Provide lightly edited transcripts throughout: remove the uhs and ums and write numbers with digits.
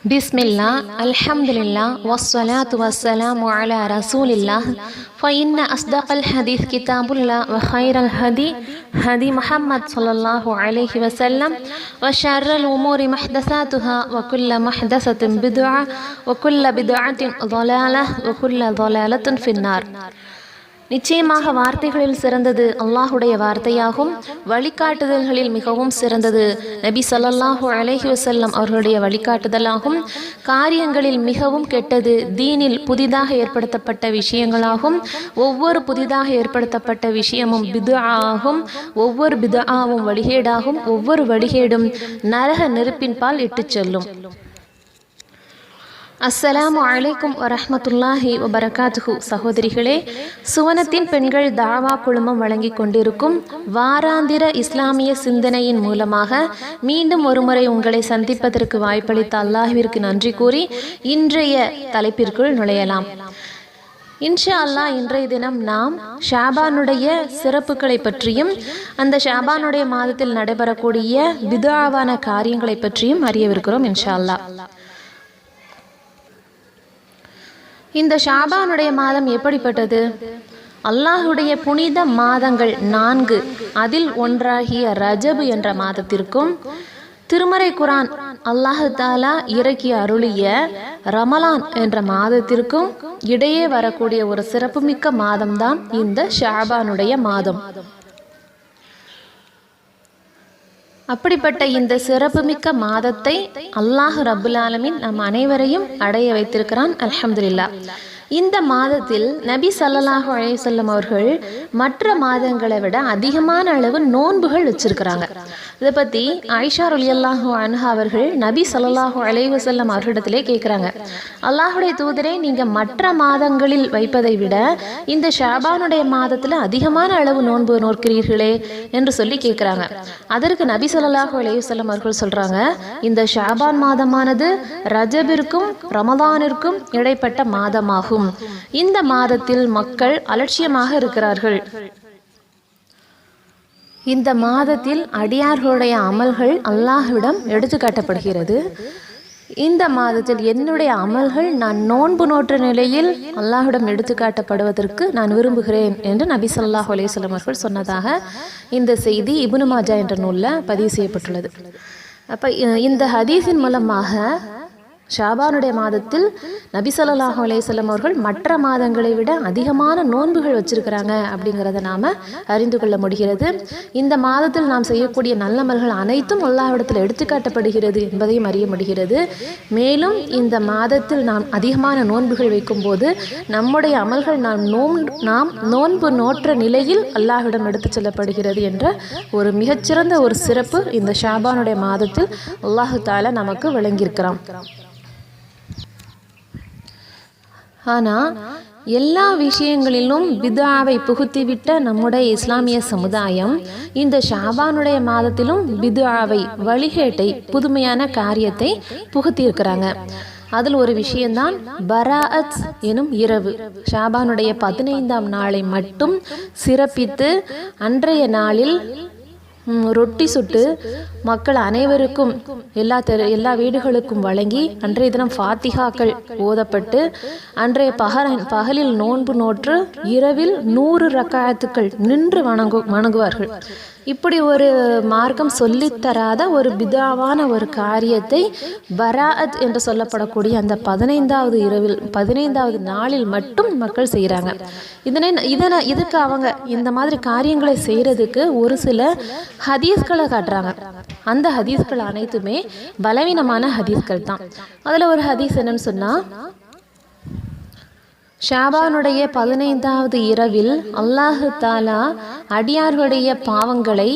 பிஸ்மில்லா அல்ஹம்துலில்லா வஸ்ஸலாத்து வஸ்ஸலாமு அலா ரசூலில்லாஹ் ஃபஇன்ன அஸ்தகல் ஹதீஸ் கிதாபுல்லா வ கைரல் ஹதி முஹம்மத் ஸல்லல்லாஹு அலைஹி வஸல்லம் வ ஷர்ரல் உமூரி முஹ்தஸாத்துஹா வ குல்ல முஹ்தஸத்தின் பித்ஆ வ குல்ல பித்ஆத்தின் ضலாலஹ் வ குல்ல ضலாலத்தின் ஃபின்னார். நிச்சயமாக வார்த்தைகளில் சிறந்தது அல்லாஹுடைய வார்த்தையாகும். வழிகாட்டுதல்களில் மிகவும் சிறந்தது நபி ஸல்லல்லாஹு அலைஹி வஸல்லம் அவர்களுடைய வழிகாட்டுதலாகும். காரியங்களில் மிகவும் கெட்டது தீனில் புதிதாக ஏற்படுத்தப்பட்ட விஷயங்களாகும். ஒவ்வொரு புதிதாக ஏற்படுத்தப்பட்ட விஷயமும் பிதுஆ ஆகும். ஒவ்வொரு பிதுஆவும் வழிகேடாகும். ஒவ்வொரு வழிகேடும் நரக நெருப்பின் பால் இட்டுச் செல்லும். அஸ்ஸலாமு அலைக்கும் வரஹ்மத்துல்லாஹி வபரகாத்துஹு. சகோதரிகளே, சுவனத்தின் பெண்கள் தாவா குழுமம் வழங்கி கொண்டிருக்கும் வாராந்திர இஸ்லாமிய சிந்தனையின் மூலமாக மீண்டும் ஒருமுறை உங்களை சந்திப்பதற்கு வாய்ப்பளித்த அல்லாஹ்விற்கு நன்றி கூறி இன்றைய தலைப்பிற்குள் நுழையலாம். இன்ஷா அல்லாஹ் இன்றைய தினம் நாம் ஷாபானுடைய சிறப்புகளை பற்றியும் அந்த ஷாபானுடைய மாதத்தில் நடைபெறக்கூடிய பிதுஆவான காரியங்களை பற்றியும் அறியவிருக்கிறோம் இன்ஷா அல்லாஹ். இந்த ஷாபானுடைய மாதம் எப்படிப்பட்டது? அல்லாஹுடைய புனித மாதங்கள் 4, அதில் ஒன்றாகிய ரஜபு என்ற மாதத்திற்கும் திருமறை குரான் அல்லாஹு தாலா இறக்கி அருளிய ரமலான் என்ற மாதத்திற்கும் இடையே வரக்கூடிய ஒரு சிறப்புமிக்க மாதம்தான் இந்த ஷாபானுடைய மாதம். அப்படிப்பட்ட இந்த சிறப்புமிக்க மாதத்தை அல்லாஹ் ரப்புல் ஆலமீன் நம் அனைவரையும் அடைய வைத்திருக்கிறான். அல்ஹம்துலில்லாஹ். இந்த மாதத்தில் நபி ஸல்லல்லாஹு அலைஹி வஸல்லம் அவர்கள் மற்ற மாதங்களை விட அதிகமான அளவு நோன்புகள் வச்சிருக்கிறாங்க. இதை பற்றி ஆயிஷா ரலியல்லாஹு அன்ஹா அவர்கள் நபி ஸல்லல்லாஹு அலைஹி வஸல்லம் அவர்களிடத்திலே கேட்குறாங்க, அல்லாஹுடைய தூதரே, நீங்கள் மற்ற மாதங்களில் வைப்பதை விட இந்த ஷாபானுடைய மாதத்தில் அதிகமான அளவு நோன்பு நோக்கிறீர்களே என்று சொல்லி கேட்குறாங்க. அதற்கு நபி ஸல்லல்லாஹு அலைஹி வஸல்லம் அவர்கள் சொல்கிறாங்க, இந்த ஷாபான் மாதமானது ரஜபிற்கும் ரமதானிற்கும் இடைப்பட்ட மாதமாகும். இந்த மாதத்தில் மக்கள் அலட்சியமாக இருக்கிறார்கள். இந்த மாதத்தில் அடியார்களுடைய அமல்கள் அல்லாஹ்விடம் எடுத்து காட்டப்படுகிறது. இந்த மாதத்தில் என்னுடைய அமல்கள் நான் நோன்பு நோற்ற நிலையில் அல்லாஹ்விடம் எடுத்து காட்டப்படுவதற்கு நான் விரும்புகிறேன் என்று நபி ஸல்லல்லாஹு அலைஹி வஸல்லம் அவர்கள் சொன்னதாக இந்த செய்தி இப்னு மாஜா என்ற நூலில் பதிவு செய்யப்பட்டுள்ளது. அப்போ இந்த ஹதீஸின் மூலமாக ஷாபானுடைய மாதத்தில் நபி ஸல்லல்லாஹு அலைஹி வஸல்லம் அவர்கள் மற்ற மாதங்களை விட அதிகமான நோன்புகள் வச்சிருக்கிறாங்க அப்படிங்கிறத நாம் அறிந்து கொள்ள முடிகிறது. இந்த மாதத்தில் நாம் செய்யக்கூடிய நல்லமல்கள் அனைத்தும் அல்லாஹ்விடத்தில் எடுத்துக்காட்டப்படுகிறது என்பதையும் அறிய முடிகிறது. மேலும் இந்த மாதத்தில் நாம் அதிகமான நோன்புகள் வைக்கும்போது நம்முடைய அமல்கள் நாம் நோன்பு நோற்ற நிலையில் அல்லாஹ்விடம் எடுத்து செல்லப்படுகிறது என்ற ஒரு மிகச்சிறந்த ஒரு சிறப்பு இந்த ஷாபானுடைய மாதத்தில் அல்லாஹ் தஆலா நமக்கு வழங்கியிருக்கிறான். ஆனால் எல்லா விஷயங்களிலும் பிதுஆவை புகுத்திவிட்ட நம்முடைய இஸ்லாமிய சமுதாயம் இந்த ஷாபானுடைய மாதத்திலும் பிதுஆவை, வழிகேட்டை, புதுமையான காரியத்தை புகுத்தியிருக்கிறாங்க. அதில் ஒரு விஷயம்தான் பராஅத் எனும் இரவு. ஷாபானுடைய 15ஆம் நாளை மட்டும் சிறப்பித்து அன்றைய நாளில் ரொட்டி சுட்டு மக்கள் அனைவருக்கும் எல்லா வீடுகளுக்கும் வழங்கி அன்றைய தினம் ஃபாத்திஹாக்கள் ஓதப்பட்டு அன்றைய பகலில் நோன்பு நோற்று இரவில் 100 ரக்காத்துக்கள் நின்று வணங்குவார்கள். இப்படி ஒரு மார்க்கம் சொல்லித்தராத ஒரு பிதுஆவான ஒரு காரியத்தை பராஅத் என்று சொல்லப்படக்கூடிய அந்த 15வது நாளில் மட்டும் மக்கள் செய்கிறாங்க. இதுக்கு அவங்க இந்த மாதிரி காரியங்களை செய்கிறதுக்கு ஒரு சில ஹதீஸ்களை காட்டுறாங்க. அந்த ஹதீஸ்கள் அனைத்துமே பலவீனமான ஹதீஸ்கள் தான். அதில் ஒரு ஹதீஸ் என்னன்னு சொன்னால், ஷாபானுடைய 15வது இரவில் அல்லாஹு தாலா அடியார்களுடைய பாவங்களை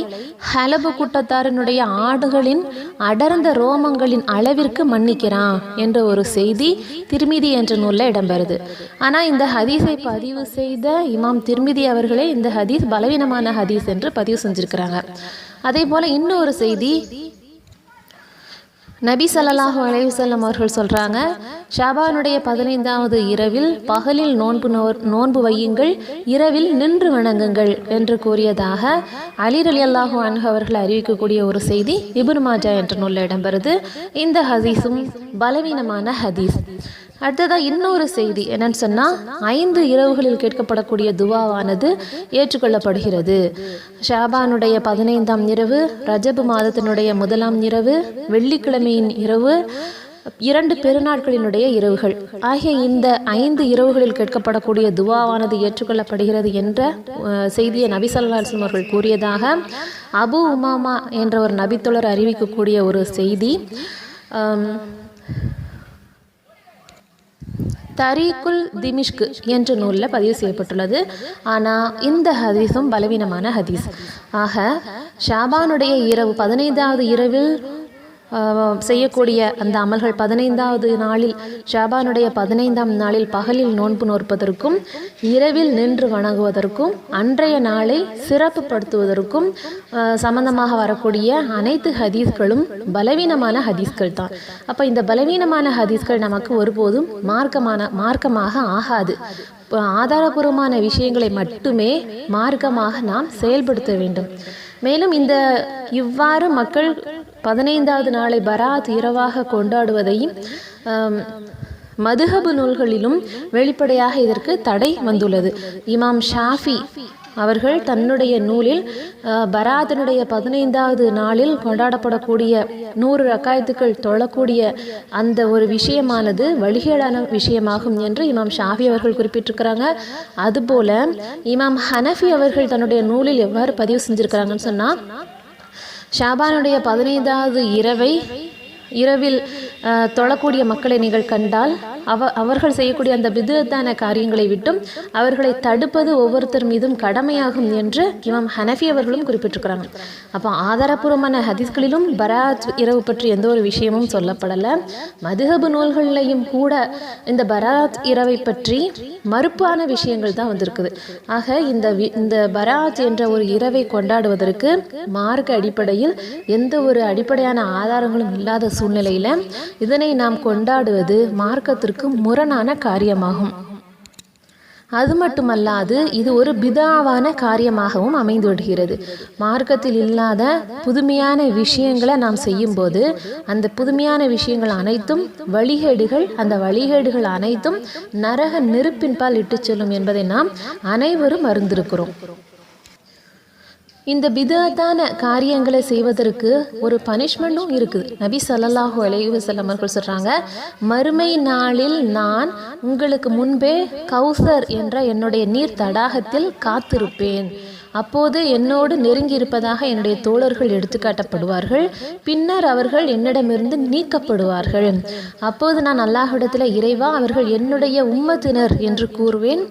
ஹலபு கூட்டத்தாரனுடைய ஆடுகளின் அடர்ந்த ரோமங்களின் அளவிற்கு மன்னிக்கிறான் என்ற ஒரு செய்தி திர்மிதி என்ற நூலில் இடம்பெறுது. ஆனால் இந்த ஹதீஸை பதிவு செய்த இமாம் திர்மிதி அவர்களே இந்த ஹதீஸ் பலவீனமான ஹதீஸ் என்று பதிவு செஞ்சிருக்கிறாங்க. அதே போல் இன்னொரு செய்தி நபி ஸல்லல்லாஹு அலைஹி வஸல்லம் அவர்கள் சொல்கிறாங்க, ஷாபானுடைய 15வது இரவில் பகலில் நோன்பு வையுங்கள், இரவில் நின்று வணங்குங்கள் என்று கூறியதாக அலி ரலியல்லாஹு அன்ஹு அவர்கள் அறிவிக்கக்கூடிய ஒரு செய்தி இப்னு மாஜா என்ற நூலில் இடம்பெறுது. இந்த ஹதீஸும் பலவீனமான ஹதீஸ். அடுத்ததாக இன்னொரு செய்தி என்னன்னு சொன்னால், 5 இரவுகளில் கேட்கப்படக்கூடிய துவாவானது ஏற்றுக்கொள்ளப்படுகிறது. ஷாபானுடைய 15ஆம் இரவு, ரஜபு மாதத்தினுடைய 1ஆம் இரவு, வெள்ளிக்கிழமையின் இரவு, 2 பெருநாட்களினுடைய இரவுகள் ஆகிய இந்த 5 இரவுகளில் கேட்கப்படக்கூடிய துவாவானது ஏற்றுக்கொள்ளப்படுகிறது என்ற செய்தியை நபி ஸல்லல்லாஹு அலைஹி வஸல்லம் அவர்கள் கூறியதாக அபு உமாமா என்ற ஒரு நபித்தோழர் அறிவிக்கக்கூடிய ஒரு செய்தி தரீக்குல் திமிஷ்க் என்ற நூலில் பதிவு செய்யப்பட்டுள்ளது. ஆனால் இந்த ஹதீஸும் பலவீனமான ஹதீஸ். ஆக ஷாபானுடைய இரவு 15வது இரவில் செய்யக்கூடிய அந்த அமல்கள் 15வது நாளில், ஷாபானுடைய 15ஆம் நாளில் பகலில் நோன்பு நோற்பதற்கும் இரவில் நின்று வணங்குவதற்கும் அன்றைய நாளை சிறப்புப்படுத்துவதற்கும் சம்பந்தமாக வரக்கூடிய அனைத்து ஹதீஸ்களும் பலவீனமான ஹதீஸ்கள் தான். அப்போ இந்த பலவீனமான ஹதீஸ்கள் நமக்கு ஒருபோதும் மார்க்கமாக ஆகாது. ஆதாரபூர்வமான விஷயங்களை மட்டுமே மார்க்கமாக நாம் செயல்படுத்த வேண்டும். மேலும் இவ்வாறு மக்கள் 15வது நாளை பராத் இரவாக கொண்டாடுவதையும் மதுஹபு நூல்களிலும் வெளிப்படையாக இதற்கு தடை வந்துள்ளது. இமாம் ஷாஃபி அவர்கள் தன்னுடைய நூலில் பராத்தினுடைய 15வது நாளில் கொண்டாடப்படக்கூடிய 100 ரக்காயத்துக்கள் தொழக்கூடிய அந்த ஒரு விஷயமானது வழிகேடான விஷயமாகும் என்று இமாம் ஷாஃபி அவர்கள் குறிப்பிட்டிருக்கிறாங்க. அதுபோல இமாம் ஹனஃபி அவர்கள் தன்னுடைய நூலில் எவ்வாறு பதிவு செஞ்சிருக்கிறாங்கன்னு சொன்னால், ஷாபானுடைய 15வது இரவில் தொழக்கூடிய மக்களை நீங்கள் கண்டால் அவர்கள் செய்யக்கூடிய அந்த பிதுஅத்தான காரியங்களை விட்டும் அவர்களை தடுப்பது ஒவ்வொருத்தர் மீதும் கடமையாகும் என்று இமாம் ஹனஃபி அவர்களும் குறிப்பிட்டிருக்கிறாங்க. அப்போ ஆதாரபூர்வமான ஹதீஸ்களிலும் பராத் இரவு பற்றி எந்த ஒரு விஷயமும் சொல்லப்படலை. மதுஹபு நூல்களையும் கூட இந்த பராத் இரவை பற்றி மறுப்பான விஷயங்கள் தான் வந்திருக்குது. ஆக இந்த பராத் என்ற ஒரு இரவை கொண்டாடுவதற்கு மார்க்க அடிப்படையில் எந்த ஒரு அடிப்படையான ஆதாரங்களும் இல்லாத சூழ்நிலையில் இதனை நாம் கொண்டாடுவது மார்க்கத்திற்கு முரணான காரியமாகும். அது மட்டுமல்லாது இது ஒரு பிதாவான காரியமாகவும் அமைந்து விடுகிறது. மார்க்கத்தில் இல்லாத புதுமையான விஷயங்களை நாம் செய்யும்போது அந்த புதுமையான விஷயங்கள் அனைத்தும் வழிகேடுகள், அந்த வழிகேடுகள் அனைத்தும் நரக நெருப்பின்பால் இட்டு செல்லும் என்பதை நாம் அனைவரும் அறிந்திருக்கிறோம். இந்த பிதஅத்தான காரியங்களை செய்வதற்கு ஒரு பனிஷ்மெண்ட்டும் இருக்குது. நபி ஸல்லல்லாஹு அலைஹி வஸல்லம் அவர்கள் சொல்றாங்க, மறுமை நாளில் நான் உங்களுக்கு முன்பே கௌசர் என்ற என்னுடைய நீர் தடாகத்தில் காத்திருப்பேன். அப்போது என்னோடு நெருங்கி இருப்பதாக என்னுடைய தோழர்கள் எடுத்துக்காட்டப்படுவார்கள். பின்னர் அவர்கள் என்னிடமிருந்து நீக்கப்படுவார்கள். அப்போது நான் அல்லாஹ்விடத்தில், இறைவா, அவர்கள் என்னுடைய உம்மத்தினர் என்று கூறுவேன்.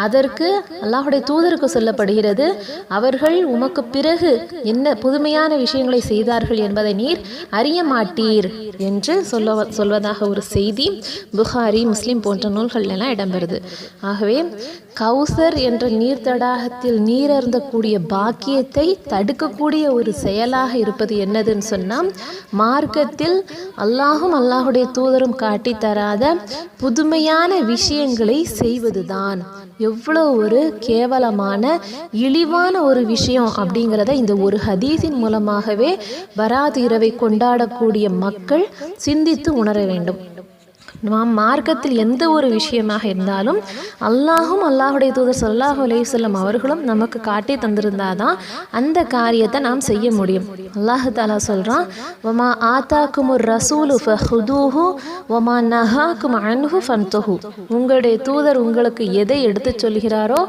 அதற்கு அல்லாஹுடைய தூதருக்கு சொல்லப்படுகிறது, அவர்கள் உமக்கு பிறகு என்ன புதுமையான விஷயங்களை செய்தார்கள் என்பதை நீர் அறிய மாட்டீர் என்று சொல்வதாக ஒரு செய்தி புகாரி, முஸ்லிம் போன்ற நூல்கள் எல்லாம் இடம்பெறுது. ஆகவே கௌசர் என்ற நீர் தடாகத்தில் நீரருந்தக்கூடிய பாக்கியத்தை தடுக்கக்கூடிய ஒரு செயலாக இருப்பது என்னதுன்னு சொன்னால், மார்க்கத்தில் அல்லாஹும் அல்லாஹுடைய தூதரும் காட்டி தராத புதுமையான விஷயங்களை செய்வதுதான். எவ்வளோ ஒரு கேவலமான இழிவான ஒரு விஷயம் அப்படிங்கிறத இந்த ஒரு ஹதீஸின் மூலமாகவே பராத் இரவை கொண்டாடக்கூடிய மக்கள் சிந்தித்து உணர வேண்டும். நாம் மார்க்கத்தில் எந்த ஒரு விஷயமாக இருந்தாலும் அல்லாஹும் அல்லாஹுடைய தூதர் ஸல்லல்லாஹு அலைஹி வஸல்லம் அவர்களும் நமக்கு காட்டி தந்திருந்தாதான் அந்த காரியத்தை நாம் செய்ய முடியும். அல்லாஹ் தஆலா சொல்றான், வமா ஆதாக்குமுர் ரசூலு ஃபஹுதூஹு வமா நஹாக்கும் அன்ஹு ஃபன்தஹு. உங்களுடைய தூதர் உங்களுக்கு எதை எடுத்து சொல்கிறாரோ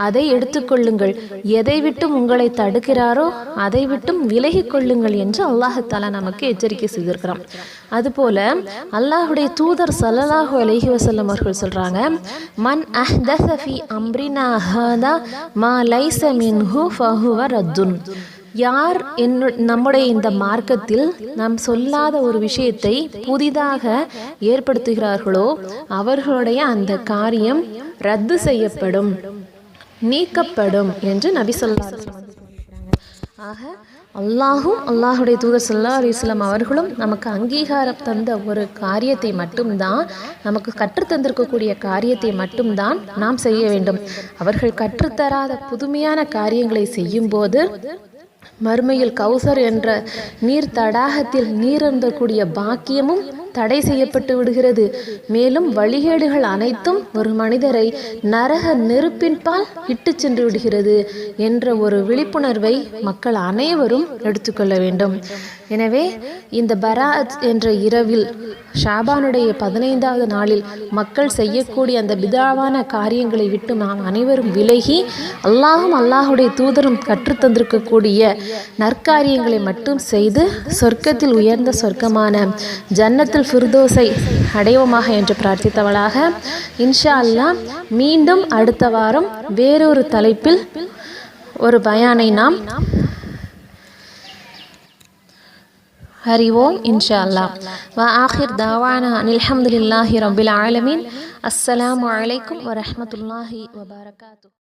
அதை எடுத்துக்கொள்ளுங்கள், எதை விட்டும் உங்களை தடுக்கிறாரோ அதை விட்டும் விலகி கொள்ளுங்கள் என்று அல்லாஹ் தஆலா நமக்கு எச்சரிக்கை செய்திருக்கிறான். அதுபோல அல்லாஹுடைய தூதர் ஸல்லல்லாஹு அலைஹி வஸல்லம் அவர்கள் சொல்றாங்க, மன் அஹ்தஸ ஃபீ அம்ரினா ஹாதா மா லைஸ மின்ஹு ஃபஹுவ ரத்துன். யார் நம்முடைய இந்த மார்க்கத்தில் நாம் சொல்லாத ஒரு விஷயத்தை புதிதாக ஏற்படுத்துகிறார்களோ அவர்களுடைய அந்த காரியம் ரத்து செய்யப்படும், நீக்கப்படும் என்று நபி ஸல்லல்லாஹு அலைஹி வஸல்லம். ஆக அல்லாஹும் அல்லாஹுடைய தூதர் ஸல்லல்லாஹு அலைஹி வஸல்லம் அவர்களும் நமக்கு அங்கீகாரம் தந்த ஒரு காரியத்தை மட்டும்தான், நமக்கு கற்றுத்தந்திருக்கக்கூடிய காரியத்தை மட்டும்தான் நாம் செய்ய வேண்டும். அவர்கள் கற்றுத்தராத புதுமையான காரியங்களை செய்யும்போது மறுமையில் கௌசர் என்ற நீர் தடாகத்தில் நீரந்தக்கூடிய பாக்கியமும் தடை செய்யப்பட்டு விடுகிறது. மேலும் வழிகேடுகள் அனைத்தும் ஒரு மனிதரை நரக நெருப்பின் பால் இட்டு சென்று விடுகிறது என்ற ஒரு விழிப்புணர்வை மக்கள் அனைவரும் எடுத்துக்கொள்ள வேண்டும். எனவே இந்த பராத் என்ற இரவில் ஷாபானுடைய 15வது நாளில் மக்கள் செய்யக்கூடிய அந்த பிதாவான காரியங்களை விட்டு நாம் அனைவரும் விலகி அல்லாஹும் அல்லாஹுடைய தூதரும் கற்றுத்தந்திருக்கக்கூடிய நற்காரியங்களை மட்டும் செய்து சொர்க்கத்தில் உயர்ந்த சொர்க்கமான ஜன்னத்துல் ஃபிர்தோஸை அடைவோமாக என்று பிரார்த்தித்தவளாக, இன்ஷா அல்லாஹ் மீண்டும் அடுத்த வாரம் வேறொரு தலைப்பில் ஒரு பயானை நாம் அறிவோம் இன்ஷா அல்லாஹ். வ ஆஹிர் தாவானா அல்ஹம்துலில்லாஹி ரப்பில் ஆலமீன். அஸ்ஸலாமு அலைக்கும் வ ரஹ்மத்துல்லாஹி வ பரகாத்துஹு.